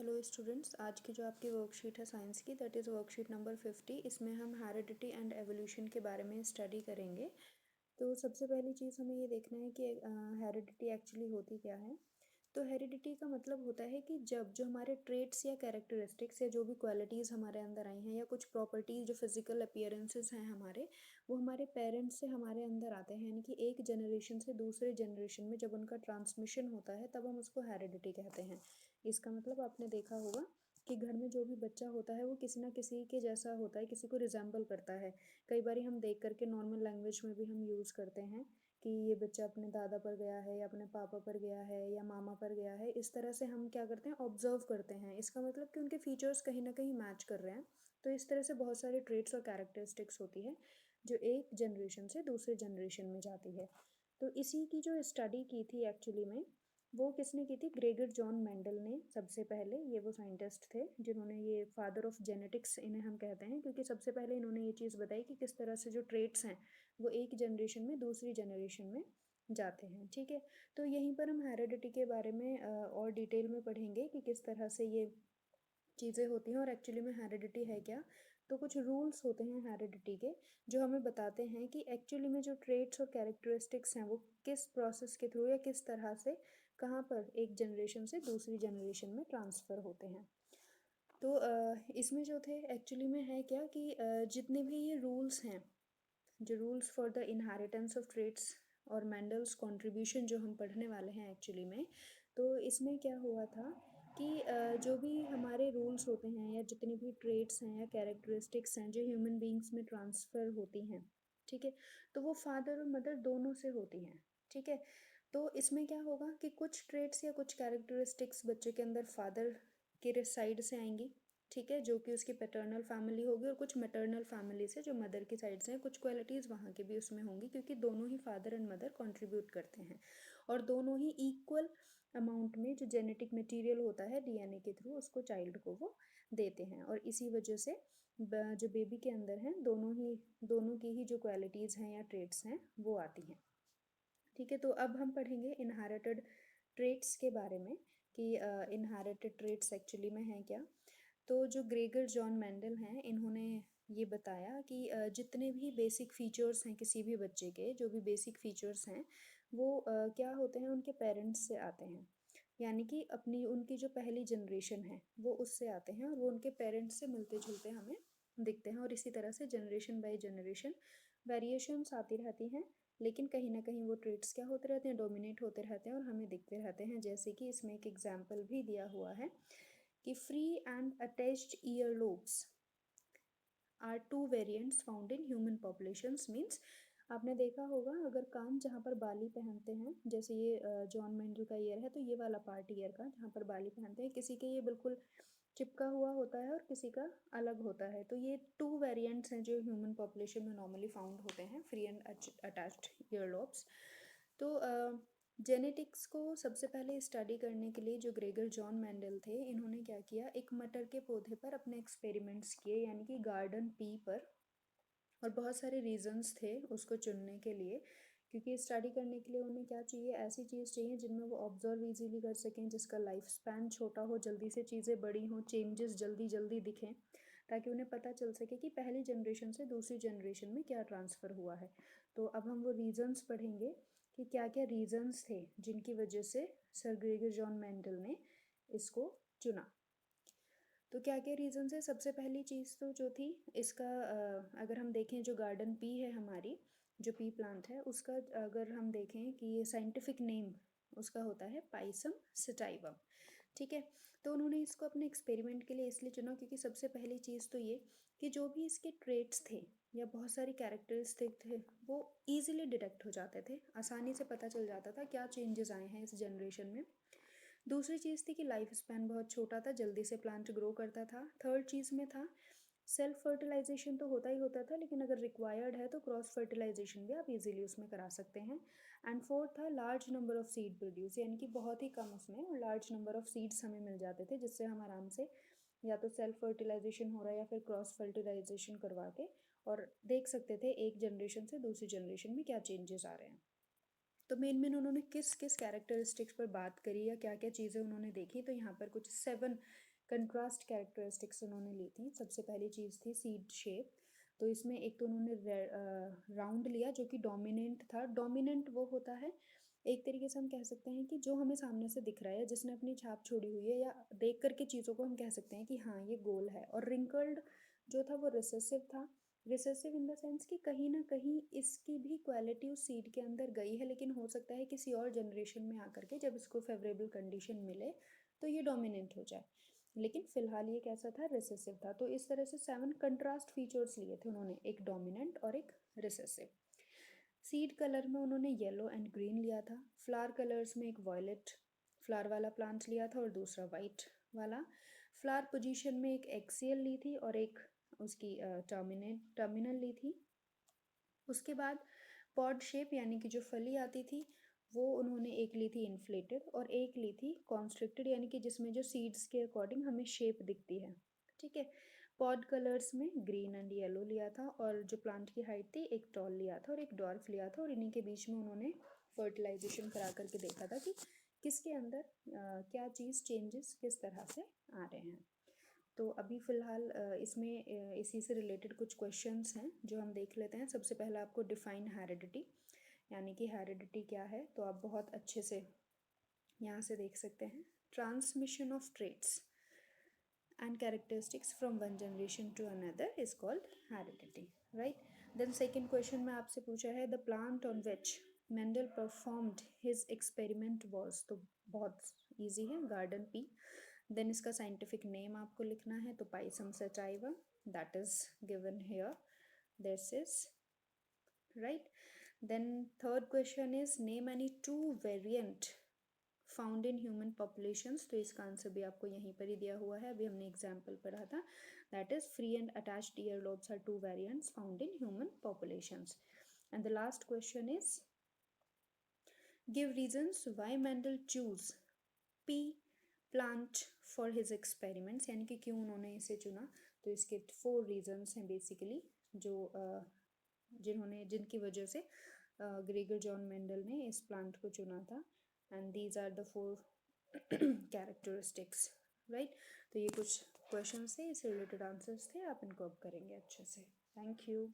Hello students, आज की जो आपकी वर्कशीट है साइंस की, दैट इज़ वर्कशीट नंबर 50। इसमें हम हेरिडिटी एंड एवोल्यूशन के बारे में स्टडी करेंगे। तो सबसे पहली चीज़ हमें ये देखना है कि हेरिडिटी एक्चुअली होती क्या है। तो हेरिडिटी का मतलब होता है कि जब जो हमारे ट्रेट्स या कैरेक्टरिस्टिक्स या जो भी क्वालिटीज़ हमारे अंदर आई हैं या कुछ प्रॉपर्टीज़ जो फिजिकल अपीयरेंसेस हैं हमारे, वो हमारे पेरेंट्स से हमारे अंदर आते हैं, यानी कि एक जनरेशन से दूसरे जनरेशन में जब उनका ट्रांसमिशन होता है तब हम उसको हेरिडिटी कहते हैं। इसका मतलब आपने देखा होगा कि घर में जो भी बच्चा होता है वो किसी ना किसी के जैसा होता है, किसी को रिजेंबल करता है। कई बारी हम देख करके नॉर्मल लैंग्वेज में भी हम यूज़ करते हैं कि ये बच्चा अपने दादा पर गया है या अपने पापा पर गया है या मामा पर गया है। इस तरह से हम क्या करते हैं, ऑब्जर्व करते हैं। इसका मतलब कि उनके फीचर्स कहीं ना कहीं मैच कर रहे हैं। तो इस तरह से बहुत सारे ट्रेट्स और कैरेक्टरिस्टिक्स होती है जो एक जनरेशन से दूसरे जनरेशन में जाती है। तो इसी की जो स्टडी की थी एक्चुअली में, वो किसने की थी? ग्रेगर जॉन मेंडल ने सबसे पहले। ये वो साइंटिस्ट थे जिन्होंने, ये फादर ऑफ जेनेटिक्स इन्हें हम कहते हैं, क्योंकि सबसे पहले इन्होंने ये चीज़ बताई कि किस तरह से जो ट्रेट्स हैं वो एक जनरेशन में दूसरी जनरेशन में जाते हैं। ठीक है, तो यहीं पर हम हेरिडिटी के बारे में और डिटेल में पढ़ेंगे कि किस तरह से ये चीज़ें होती हैं और एक्चुअली में हेरिडिटी है क्या। तो कुछ रूल्स होते हैं हेरिडिटी के जो हमें बताते हैं कि एक्चुअली में जो ट्रेट्स और कैरेक्टरिस्टिक्स हैं वो किस प्रोसेस के थ्रू या किस तरह से कहाँ पर एक जनरेशन से दूसरी जनरेशन में ट्रांसफ़र होते हैं। तो इसमें जो थे एक्चुअली में है क्या कि जितने भी ये रूल्स हैं, जो rules for the inheritance of traits और मेंडल्स कंट्रीब्यूशन जो हम पढ़ने वाले हैं एक्चुअली में, तो इसमें क्या हुआ था कि जो भी हमारे रूल्स होते हैं या जितनी भी ट्रेट्स हैं या कैरेक्टरिस्टिक्स हैं जो ह्यूमन बींग्स में ट्रांसफ़र होती हैं, ठीक है, तो वो फादर और मदर दोनों से होती हैं। ठीक है, तो इसमें क्या होगा कि कुछ ट्रेट्स या कुछ कैरेक्टरिस्टिक्स बच्चे के अंदर फादर के साइड से आएंगी, ठीक है, जो कि उसकी पैटर्नल फैमिली होगी, और कुछ मैटर्नल फैमिली से जो मदर की साइड से हैं, कुछ क्वालिटीज़ वहाँ की भी उसमें होंगी, क्योंकि दोनों ही फादर एंड मदर कंट्रीब्यूट करते हैं और दोनों ही इक्वल अमाउंट में जो जेनेटिक मटेरियल होता है डीएनए के थ्रू उसको चाइल्ड को वो देते हैं। और इसी वजह से जो बेबी के अंदर हैं दोनों की ही जो क्वालिटीज़ हैं या ट्रेट्स हैं वो आती हैं। ठीक है, तो अब हम पढ़ेंगे इनहेरिटेड ट्रेट्स के बारे में कि इनहेरिटेड ट्रेट्स एक्चुअली में हैं क्या। तो जो ग्रेगर जॉन मेंडल हैं, इन्होंने ये बताया कि जितने भी बेसिक फीचर्स हैं किसी भी बच्चे के, जो भी बेसिक फीचर्स हैं वो क्या होते हैं, उनके पेरेंट्स से आते हैं। यानी कि अपनी उनकी जो पहली जनरेशन है वो उससे आते हैं और वो उनके पेरेंट्स से मिलते जुलते हमें दिखते हैं। और इसी तरह से जनरेशन बाय जनरेशन वेरिएशंस आती रहती हैं, लेकिन कहीं ना कहीं वो ट्रेट्स क्या होते रहते हैं, डोमिनेट होते रहते हैं और हमें दिखते रहते हैं। जैसे कि इसमें एक एग्जाम्पल भी दिया हुआ है कि free and attached ear lobes are two variants found in human populations. Means आपने देखा होगा, अगर कान जहाँ पर बाली पहनते हैं, जैसे ये जॉन मेंडल का ईयर है, तो ये वाला पार्ट ईयर का जहाँ पर बाली पहनते हैं, किसी के ये बिल्कुल चिपका हुआ होता है और किसी का अलग होता है। तो ये टू वेरिएंट्स हैं जो ह्यूमन पॉपुलेशन में नॉर्मली फाउंड होते हैं, free and attached ear lobes. तो जेनेटिक्स को सबसे पहले स्टडी करने के लिए जो ग्रेगर जॉन मेंडल थे, इन्होंने क्या किया, एक मटर के पौधे पर अपने एक्सपेरिमेंट्स किए, यानी कि गार्डन पी पर। और बहुत सारे रीजंस थे उसको चुनने के लिए, क्योंकि स्टडी करने के लिए उन्हें क्या चाहिए, ऐसी चीज़ चाहिए जिनमें वो ऑब्जर्व इजीली कर सकें, जिसका लाइफ स्पैन छोटा हो, जल्दी से चीज़ें बड़ी हों, चेंजेस जल्दी जल्दी दिखें, ताकि उन्हें पता चल सके कि पहली जनरेशन से दूसरी जनरेशन में क्या ट्रांसफ़र हुआ है। तो अब हम वो रीजंस पढ़ेंगे कि क्या क्या रीजंस थे जिनकी वजह से सर ग्रेगर जॉन मेंडल ने इसको चुना। तो क्या क्या रीजंस है? सबसे पहली चीज़ तो जो थी इसका, अगर हम देखें जो गार्डन पी है हमारी, जो पी प्लांट है उसका, अगर हम देखें कि ये साइंटिफिक नेम उसका होता है पाइसम सटाइवम। ठीक है, तो उन्होंने इसको अपने एक्सपेरिमेंट के लिए इसलिए चुना क्योंकि सबसे पहली चीज़ तो ये कि जो भी इसके ट्रेट्स थे या बहुत सारी कैरेक्टरिस्टिक थे वो ईजिली डिटेक्ट हो जाते थे, आसानी से पता चल जाता था क्या चेंजेस आए हैं इस जनरेशन में। दूसरी चीज़ थी कि लाइफ स्पैन बहुत छोटा था, जल्दी से प्लांट ग्रो करता था। थर्ड चीज़ में था सेल्फ फर्टिलाइजेशन, तो होता ही होता था, लेकिन अगर रिक्वायर्ड है तो क्रॉस फर्टिलाइजेशन भी आप इजीली उसमें करा सकते हैं। एंड फोर्थ था large number of seed produce, यानी कि बहुत ही कम उसमें और लार्ज नंबर ऑफ सीड्स हमें मिल जाते थे, जिससे हम आराम से या तो सेल्फ फर्टिलाइजेशन हो रहा है या फिर क्रॉस फर्टिलाइजेशन करवा के और देख सकते थे एक जनरेशन से दूसरी जनरेशन में क्या चेंजेस आ रहे हैं। तो मेन उन्होंने किस किस कैरेक्टरिस्टिक्स पर बात करी या क्या क्या चीज़ें उन्होंने देखी, तो यहाँ पर कुछ 7 कंट्रास्ट कैरेक्टरिस्टिक्स उन्होंने ली थी। सबसे पहली चीज़ थी सीड शेप। तो इसमें एक तो उन्होंने राउंड लिया जो कि डोमिनेंट था। डोमिनेंट वो होता है, एक तरीके से हम कह सकते हैं कि जो हमें सामने से दिख रहा है, जिसने अपनी छाप छोड़ी हुई है, या देख करके चीज़ों को हम कह सकते हैं कि हाँ ये गोल है। और रिंकल्ड जो था वो रिसेसिव था। रिसेसिव इन द सेंस कि कहीं ना कहीं इसकी भी क्वालिटी उस सीड के अंदर गई है, लेकिन हो सकता है किसी और जनरेशन में आकर के जब इसको फेवरेबल कंडीशन मिले तो ये डोमिनेंट हो जाए। लेकिन फिलहाल ये कैसा था, रिसेसिव था। तो इस तरह से 7 कंट्रास्ट फीचर्स लिए थे उन्होंने, एक डोमिनेंट और एक रिसेसिव। सीड कलर में उन्होंने येलो एंड ग्रीन लिया था। फ्लावर कलर्स में एक वॉयलेट फ्लावर वाला प्लांट लिया था और दूसरा वाइट वाला। फ्लावर पोजीशन में एक एक्सियल ली थी और एक उसकी टर्मिनल ली थी। उसके बाद पॉड शेप यानी कि जो फली आती थी वो उन्होंने एक ली थी इन्फ्लेटेड और एक ली थी कॉन्स्ट्रिक्टेड, यानी कि जिसमें जो सीड्स के अकॉर्डिंग हमें शेप दिखती है। ठीक है। पॉड कलर्स में ग्रीन एंड येलो लिया था और जो प्लांट की हाइट थी एक टॉल लिया था और एक डॉर्फ लिया था। और इन्हीं के बीच में उन्होंने फर्टिलाइजेशन करा करके देखा था कि किसके अंदर क्या चीज़ चेंजेस किस तरह से आ रहे हैं। तो अभी फ़िलहाल इसमें इसी से रिलेटेड कुछ क्वेश्चंस हैं जो हम देख लेते हैं। सबसे पहला आपको डिफाइन हेरिडिटी, यानी कि हेरिडिटी क्या है, तो आप बहुत अच्छे से यहाँ से देख सकते हैं। Transmission of traits and characteristics from one generation to another is called heredity, right? Then second question में आपसे पूछा है the plant on which Mendel performed his experiment was, तो बहुत easy है, garden pea. Then इसका scientific name आपको लिखना है, तो Pisum sativa, that is given here. This is right. Then third question is name any two variant found in human populations, तो इसका आंसर भी आपको यहीं पर ही दिया हुआ है, अभी हमने एग्जाम्पल पढ़ा था। That is free and attached ear lobes are two variants found in human populations. And the last question is give reasons why Mendel choose pea plant for his experiments, यानी कि क्यों उन्होंने इसे चुना। तो इसके 4 रीजंस हैं बेसिकली, जो जिनकी वजह से ग्रेगर जॉन मेंडल ने इस प्लांट को चुना था। And these are the 4 characteristics, right. तो ये कुछ क्वेश्चन थे, इससे रिलेटेड आंसर्स थे, आप इनको अब करेंगे अच्छे से। Thank you.